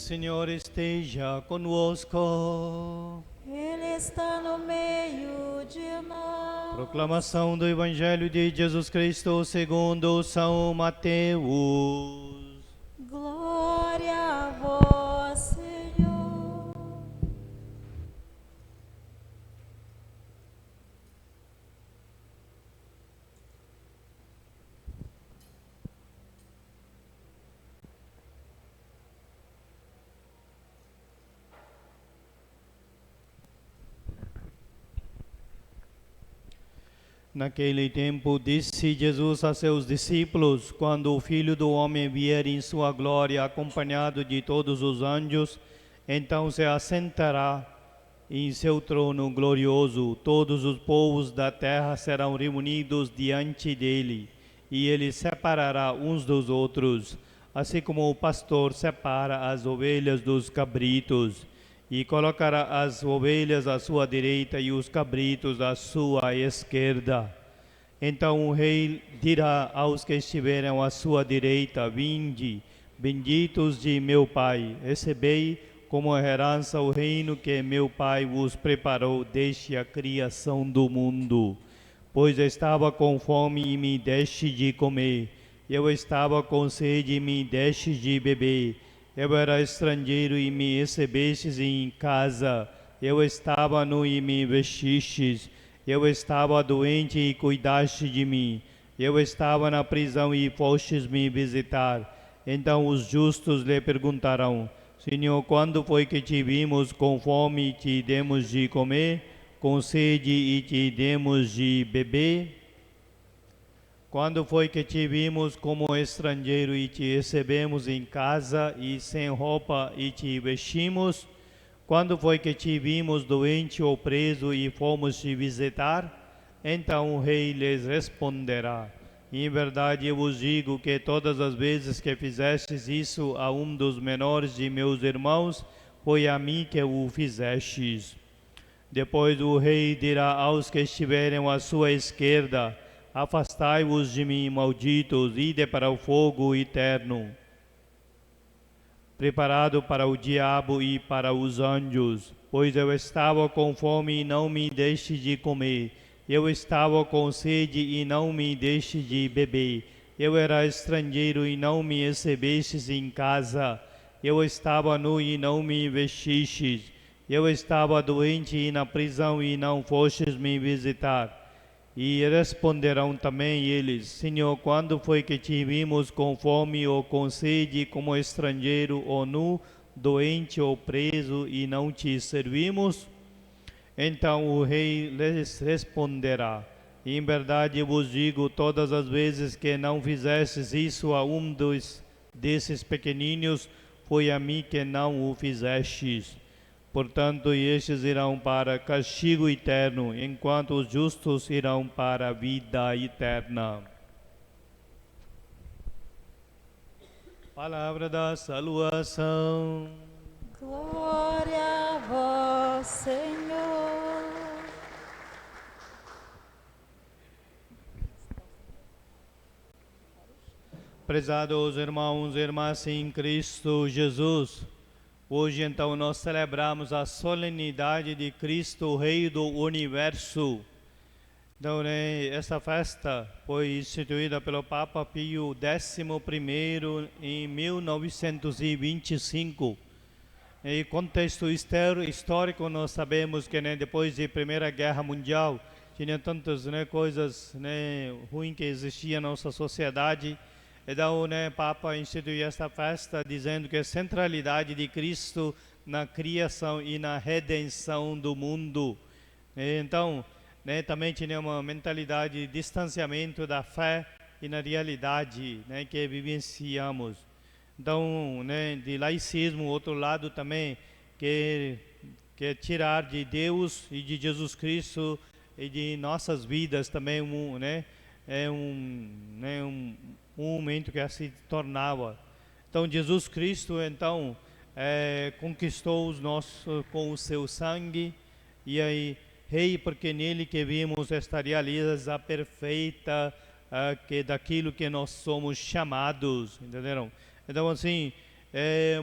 Senhor esteja conosco. Ele está no meio de nós. Proclamação do Evangelho de Jesus Cristo segundo São Mateus. Glória a vós, Senhor. Naquele tempo disse Jesus a seus discípulos: quando o Filho do Homem vier em sua glória, acompanhado de todos os anjos, então se assentará em seu trono glorioso. Todos os povos da terra serão reunidos diante dele, e ele separará uns dos outros, assim como o pastor separa as ovelhas dos cabritos, e colocará as ovelhas à sua direita e os cabritos à sua esquerda. Então o rei dirá aos que estiverem à sua direita: vinde, benditos de meu Pai, recebei como herança o reino que meu Pai vos preparou desde a criação do mundo. Pois estava com fome e me deste de comer, eu estava com sede e me deste de beber, eu era estrangeiro e me recebestes em casa, eu estava nu e me vestistes, eu estava doente e cuidaste de mim, eu estava na prisão e fostes me visitar. Então os justos lhe perguntarão: Senhor, quando foi que te vimos com fome e te demos de comer, com sede e te demos de beber? Quando foi que te vimos como estrangeiro e te recebemos em casa, e sem roupa e te vestimos? Quando foi que te vimos doente ou preso e fomos te visitar? Então o rei lhes responderá: em verdade eu vos digo que todas as vezes que fizestes isso a um dos menores de meus irmãos, foi a mim que o fizestes. Depois o rei dirá aos que estiverem à sua esquerda: afastai-vos de mim, malditos, ide para o fogo eterno, preparado para o diabo e para os anjos. Pois eu estava com fome e não me deste de comer, eu estava com sede e não me deste de beber, eu era estrangeiro e não me recebestes em casa, eu estava nu e não me vestistes, eu estava doente e na prisão e não fostes me visitar. E responderão também eles: Senhor, quando foi que te vimos com fome ou com sede, como estrangeiro ou nu, doente ou preso, e não te servimos? Então o rei lhes responderá: em verdade eu vos digo, todas as vezes que não fizestes isso a um desses pequeninos, foi a mim que não o fizestes. Portanto, estes irão para castigo eterno, enquanto os justos irão para a vida eterna. Palavra da salvação. Glória a vós, Senhor. Prezados irmãos e irmãs em Cristo Jesus, hoje então nós celebramos a solenidade de Cristo, Rei do Universo. Então, essa festa foi instituída pelo Papa Pio XI em 1925. Em contexto histórico, nós sabemos que depois da Primeira Guerra Mundial, tinha tantas coisas ruins que existiam na nossa sociedade. Então, o Papa instituiu esta festa dizendo que a centralidade de Cristo na criação e na redenção do mundo. Então, também tinha uma mentalidade de distanciamento da fé e na realidade que vivenciamos. Então, de laicismo, outro lado também, que tirar de Deus e de Jesus Cristo e de nossas vidas também é um momento que assim tornava. Então Jesus Cristo então conquistou os nossos com o seu sangue, e aí Rei, porque nele que vimos esta realiza perfeita que daquilo que nós somos chamados, entenderam? Então assim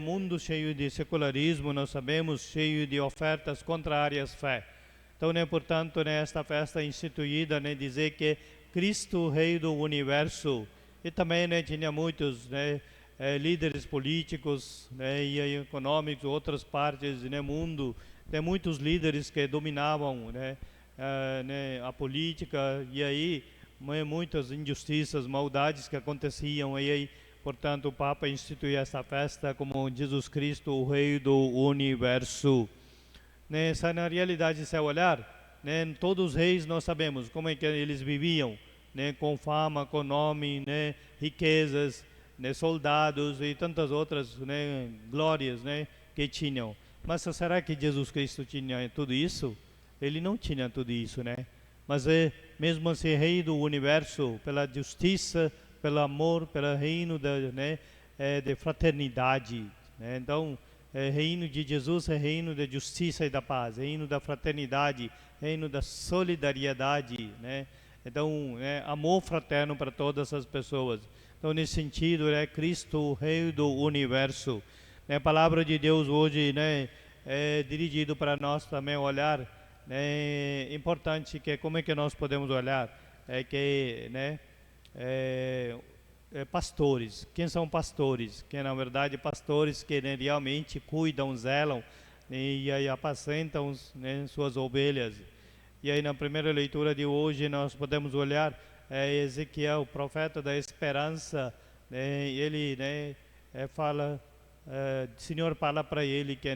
mundo cheio de secularismo, nós sabemos, cheio de ofertas contrárias à fé. Então, né, portanto, né, esta festa instituída, né, dizer que Cristo, Rei do Universo, e também, né, tinha muitos, né, líderes políticos, né, e econômicos, outras partes do, né, mundo, tem muitos líderes que dominavam, né, a política, e aí muitas injustiças, maldades que aconteciam, e aí, portanto, o Papa instituiu essa festa como Jesus Cristo, o Rei do Universo. Nessa, na realidade, se olhar, né, todos os reis nós sabemos como é que eles viviam, né, com fama, com nome, né, riquezas, né, soldados e tantas outras, né, glórias, né, que tinham. Mas será que Jesus Cristo tinha tudo isso? Ele não tinha tudo isso, né? Mas mesmo assim, Rei do Universo, pela justiça, pelo amor, pelo reino da, né, de fraternidade, né? Então, reino de Jesus é reino da justiça e da paz, reino da fraternidade, reino da solidariedade, né? Então, amor fraterno para todas as pessoas. Então, nesse sentido, Cristo, o Rei do Universo. A palavra de Deus hoje, né, é dirigido para nós também olhar. É importante que como é que nós podemos olhar? É que, né, pastores. Quem são pastores? Que na verdade pastores que, né, realmente cuidam, zelam e aí apacentam, né, suas ovelhas. E aí na primeira leitura de hoje nós podemos olhar Ezequiel, o profeta da esperança, né, ele, né, fala, o Senhor fala para ele que,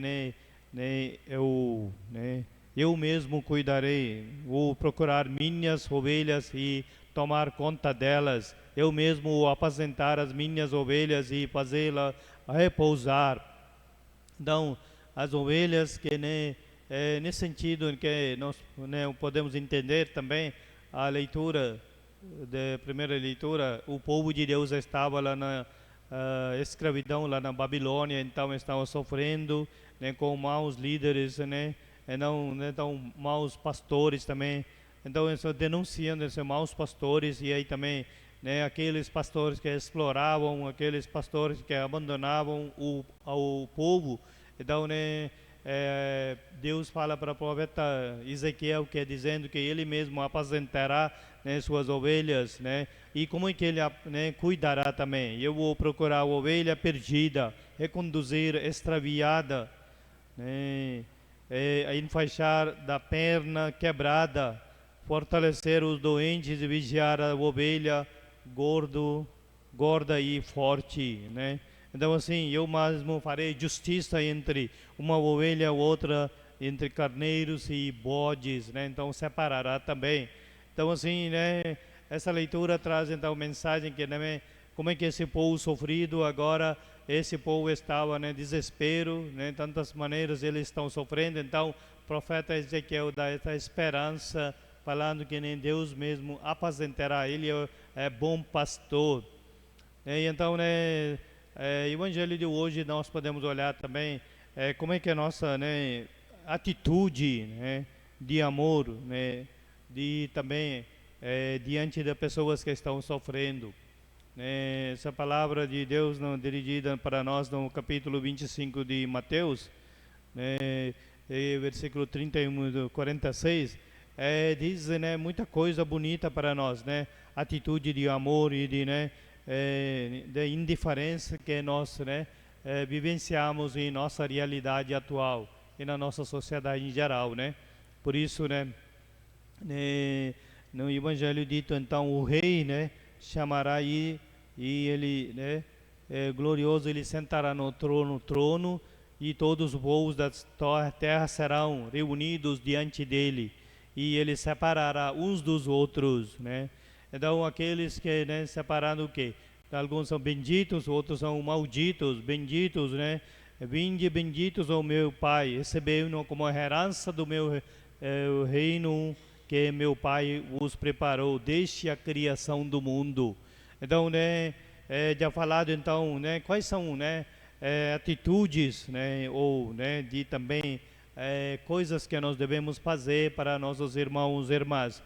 eu mesmo cuidarei, vou procurar minhas ovelhas e tomar conta delas, eu mesmo apacentar as minhas ovelhas e fazê-las repousar. Então, as ovelhas que, nesse sentido que nós, né, podemos entender também a leitura, da primeira leitura, o povo de Deus estava lá na escravidão, lá na Babilônia, então estava sofrendo, né, com maus líderes, né, e não, então, maus pastores também. Então, estão denunciando esses maus pastores e aí também, né, aqueles pastores que exploravam, aqueles pastores que abandonavam o povo. Então, né, Deus fala para o profeta Ezequiel, que é dizendo que ele mesmo apacentará, né, suas ovelhas, né, e como é que ele, né, cuidará também. Eu vou procurar a ovelha perdida, reconduzir extraviada, né, enfaixar da perna quebrada, fortalecer os doentes e vigiar a ovelha gorda e forte, né? Então assim, eu mesmo farei justiça entre uma ovelha e outra, entre carneiros e bodes, né? Então separará também. Então assim, né, essa leitura traz então mensagem que, né, como é que esse povo sofrido agora, esse povo estava, né, desespero, né, tantas maneiras eles estão sofrendo. Então o profeta Ezequiel dá essa esperança, falando que nem Deus mesmo apacentará, ele é bom pastor. E então, né, Evangelho de hoje nós podemos olhar também como é que é a nossa, né, atitude, né, de amor, né, de também diante das pessoas que estão sofrendo. Essa palavra de Deus dirigida para nós no capítulo 25 de Mateus, né, versículo 31 do 46, diz, né, muita coisa bonita para nós, né, atitude de amor e de, né, de indiferença que nós, né, vivenciamos em nossa realidade atual e na nossa sociedade em geral, né. Por isso, né, no Evangelho dito, então, o rei, né, chamará e ele, né, glorioso, ele sentará no trono e todos os povos da terra serão reunidos diante dele e ele separará uns dos outros, né. Então aqueles que, né, separando o quê? Alguns são benditos, outros são malditos. Benditos, né, vinde benditos ao meu Pai, recebei-no como herança do meu reino que meu Pai vos preparou desde a criação do mundo. Então, né, já falado então, né, quais são, né, atitudes, né, ou, né, de também coisas que nós devemos fazer para nossos irmãos e irmãs.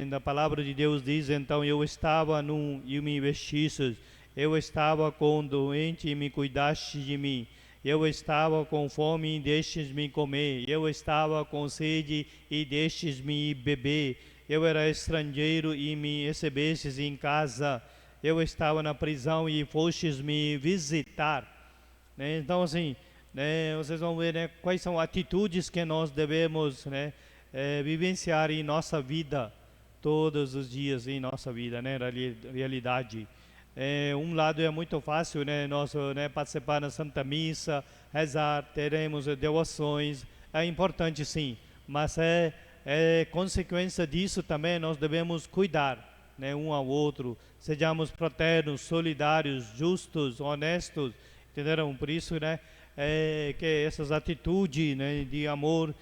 Na palavra de Deus diz, então, eu estava e me vestistes, Eu estava com doente e me cuidaste de mim. Eu estava com fome e destes-me comer. Eu estava com sede e destes-me beber. Eu era estrangeiro e me recebestes em casa. Eu estava na prisão e fostes me visitar. Né? Então, assim, né, vocês vão ver, né, quais são atitudes que nós devemos, né, vivenciar em nossa vida, todos os dias em nossa vida, né, realidade. Um lado é muito fácil, né, nós, né, participar da Santa Missa, rezar, teremos devoções, é importante sim, mas é consequência disso também nós devemos cuidar, né, um ao outro, sejamos fraternos, solidários, justos, honestos, entenderam? Por isso, né, que essas atitudes, né, de amor,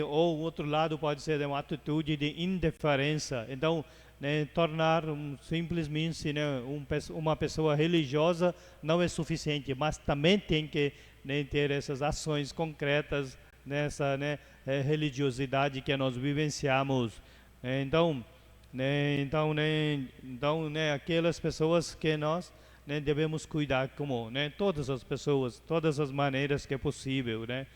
ou o outro lado pode ser uma atitude de indiferença. Então, né, tornar simplesmente, né, uma pessoa religiosa não é suficiente, mas também tem que, né, ter essas ações concretas nessa, né, religiosidade que nós vivenciamos. Então, aquelas pessoas que nós, né, devemos cuidar como, né, todas as pessoas, todas as maneiras que é possível, né?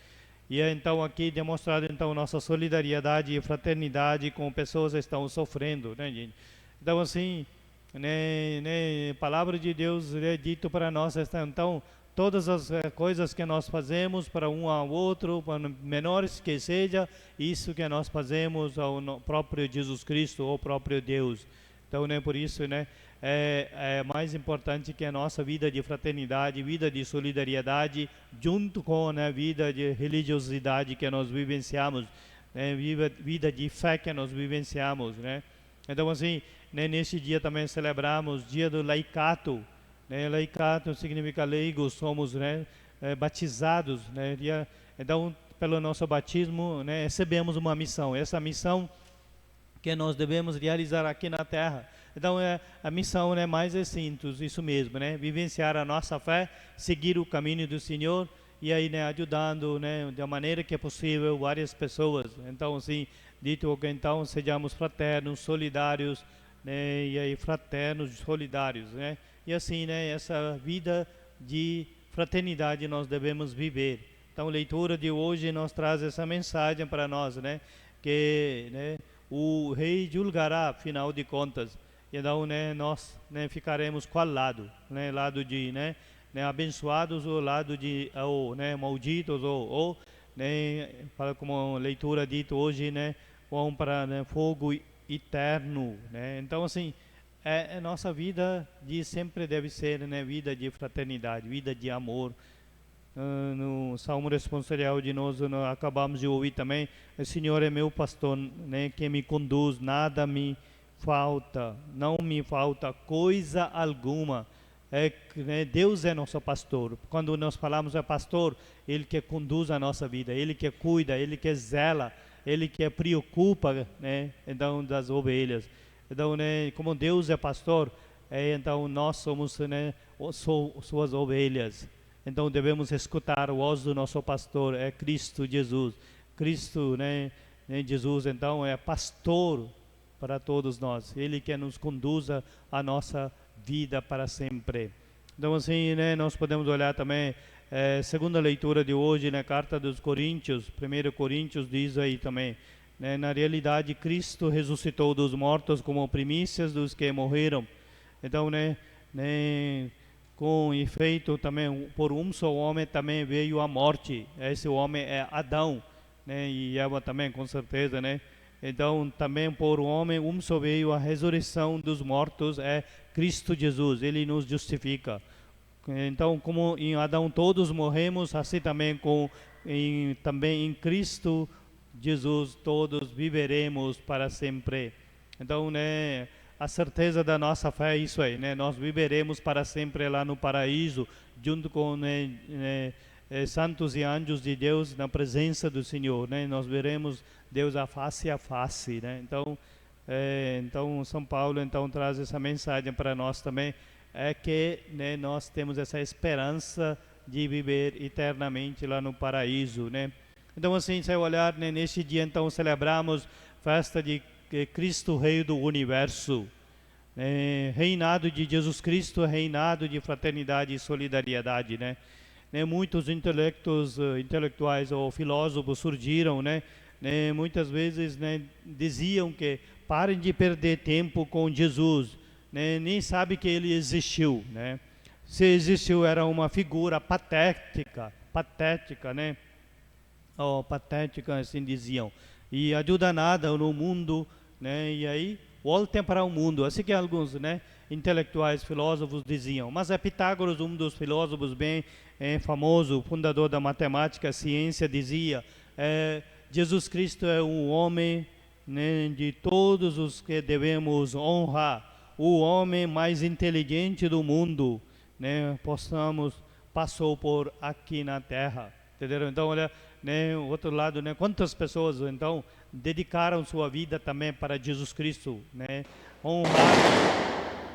E então aqui demonstrado então nossa solidariedade e fraternidade com pessoas que estão sofrendo, né, gente? Então assim, né, palavra de Deus é dito para nós, então todas as coisas que nós fazemos para um ao outro, para menores que seja, isso que nós fazemos ao próprio Jesus Cristo, ou próprio Deus. Então, né, por isso, né, é mais importante que a nossa vida de fraternidade, vida de solidariedade, junto com a, né, vida de religiosidade que nós vivenciamos, né, vida de fé que nós vivenciamos, né. Então, assim, né, neste dia também celebramos o dia do laicato, né. Laicato significa leigos, somos, né, batizados, né. Então, pelo nosso batismo, né, recebemos uma missão. Essa missão que nós devemos realizar aqui na Terra. Então, a missão, né, mais é simples, isso mesmo, né, vivenciar a nossa fé, seguir o caminho do Senhor e aí, né, ajudando, né, da maneira que é possível várias pessoas. Então, assim, dito que então sejamos fraternos, solidários, né, e aí fraternos, solidários, né, e assim, né, essa vida de fraternidade nós devemos viver. Então, a leitura de hoje nos traz essa mensagem para nós, né, que, né, o rei julgará, afinal de contas. Então, né, nós, né, ficaremos qual lado? Né, lado de, né, abençoados ou lado de, ou, né, malditos, ou né, como a leitura dito hoje, né, vão para, né, fogo eterno. Né? Então, assim, nossa vida de sempre deve ser, né, vida de fraternidade, vida de amor. No Salmo responsorial de nós acabamos de ouvir também, o Senhor é meu pastor, né, que me conduz, nada me falta, não me falta coisa alguma. Né, Deus é nosso pastor. Quando nós falamos é pastor, Ele que conduz a nossa vida, Ele que cuida, Ele que zela, Ele que preocupa, né, então, das ovelhas. Então, né, como Deus é pastor, então nós somos, né, suas ovelhas. Então devemos escutar o voz do nosso pastor, é Cristo Jesus. Cristo, né, Jesus, então, é pastor para todos nós. Ele que nos conduza a nossa vida para sempre. Então, assim, né, nós podemos olhar também, segunda leitura de hoje, na carta dos Coríntios, 1 Coríntios diz aí também, né, na realidade, Cristo ressuscitou dos mortos como primícias dos que morreram. Então, né, com efeito também, por um só homem também veio a morte. Esse homem é Adão, né? E Eva também, com certeza, né? Então, também por um homem, só veio a ressurreição dos mortos, é Cristo Jesus. Ele nos justifica. Então, como em Adão todos morremos, assim também também em Cristo Jesus todos viveremos para sempre. Então, né, a certeza da nossa fé é isso aí, né? Nós viveremos para sempre lá no paraíso, junto com, né, santos e anjos de Deus na presença do Senhor, né? Nós veremos Deus a face, né? Então São Paulo então traz essa mensagem para nós também, é que, né, nós temos essa esperança de viver eternamente lá no paraíso, né? Então, assim, se eu olhar, né, neste dia, então, celebramos festa de Cristo Rei do Universo. Reinado de Jesus Cristo, reinado de fraternidade e solidariedade, né? Muitos intelectuais ou filósofos surgiram, né? Muitas vezes, né, diziam que parem de perder tempo com Jesus, né? Nem sabe que ele existiu, né? Se existiu, era uma figura patética, né? Oh, patética, assim diziam. E ajuda nada no mundo, né? E aí voltem para o mundo. Assim que alguns, né, intelectuais, filósofos diziam. Mas é Pitágoras, um dos filósofos bem famoso, fundador da matemática, ciência, dizia: Jesus Cristo é um homem, né, de todos os que devemos honrar, o homem mais inteligente do mundo, né, passou por aqui na Terra. Entenderam? Então, olha, né, o outro lado, né, quantas pessoas então dedicaram sua vida também para Jesus Cristo, né?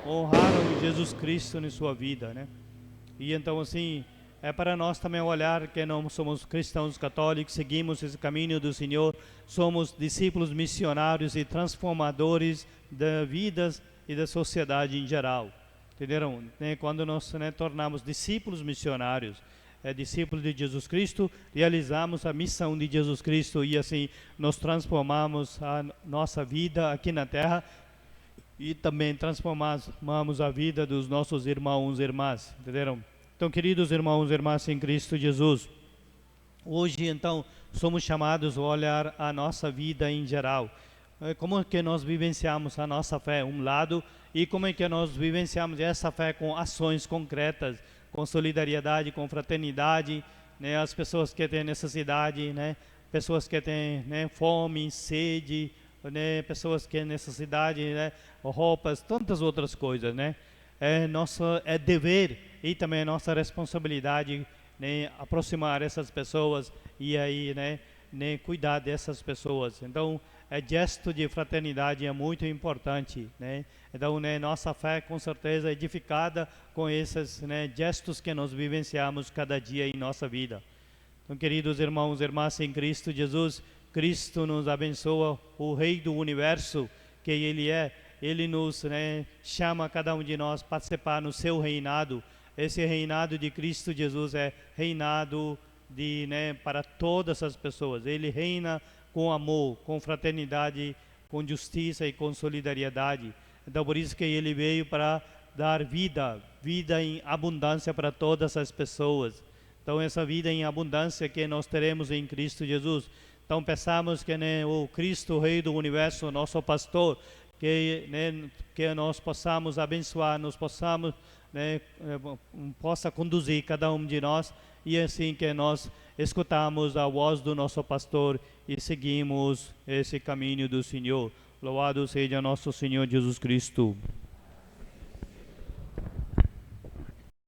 Honraram Jesus Cristo em sua vida, né? E então, assim, é para nós também olhar que nós somos cristãos católicos, seguimos esse caminho do Senhor, somos discípulos missionários e transformadores das vidas e da sociedade em geral. Entenderam? Quando nós, né, tornamos discípulos missionários, discípulos de Jesus Cristo, realizamos a missão de Jesus Cristo e assim nós transformamos a nossa vida aqui na Terra e também transformamos a vida dos nossos irmãos e irmãs. Entenderam? Então, queridos irmãos e irmãs em Cristo Jesus, hoje então somos chamados a olhar a nossa vida em geral. Como é que nós vivenciamos a nossa fé, um lado, e como é que nós vivenciamos essa fé com ações concretas, com solidariedade, com fraternidade, né, as pessoas que têm necessidade, né, pessoas que têm, né, fome, sede, né, pessoas que têm necessidade, né, roupas, tantas outras coisas, né? É dever e também é nossa responsabilidade, né, aproximar essas pessoas e aí, né, cuidar dessas pessoas. Então, gesto de fraternidade é muito importante, né? Então, né, nossa fé com certeza é edificada com esses, né, gestos que nós vivenciamos cada dia em nossa vida. Então, queridos irmãos e irmãs em Cristo Jesus, Cristo nos abençoa, o Rei do Universo que Ele é. Ele nos, né, chama cada um de nós a participar no seu reinado. Esse reinado de Cristo Jesus é reinado né, para todas as pessoas. Ele reina com amor, com fraternidade, com justiça e com solidariedade. Então, por isso que ele veio para dar vida em abundância para todas as pessoas. Então, essa vida em abundância que nós teremos em Cristo Jesus. Então, pensamos que, né, o Cristo, o Rei do Universo, nosso pastor, que nós possamos abençoar, nós possamos, né, possa conduzir cada um de nós, e assim que nós escutamos a voz do nosso pastor e seguimos esse caminho do Senhor. Louvado seja nosso Senhor Jesus Cristo.